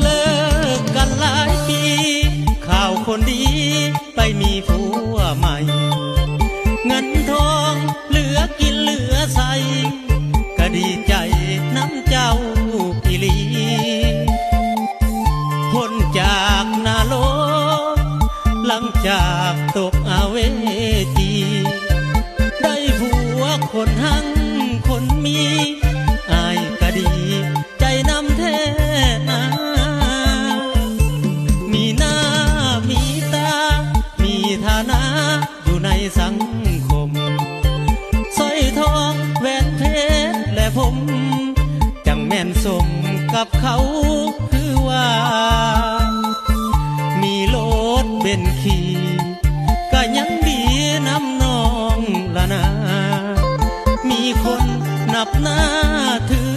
เลิกกันหลายปีข่าวคนดีไปมีผัวใหม่เงินทองเหลือกินเหลือใส่ก็ดีใจน้ำเจ้าอีหลีพ้นจากนาโลกหลังจากตกอาเวจีได้ผัวคนหังคนมีอายก็ดีใจนำแท้นามีหน้ามีตามีฐานะอยู่ในสังคมสร้อยทองแหวนเพชรและผมจังแม่นสมกับเขาคือว่ามีรถเบนซ์ขี่ก็ยังดีน้ำนองละนามีคนนับหน้าถือ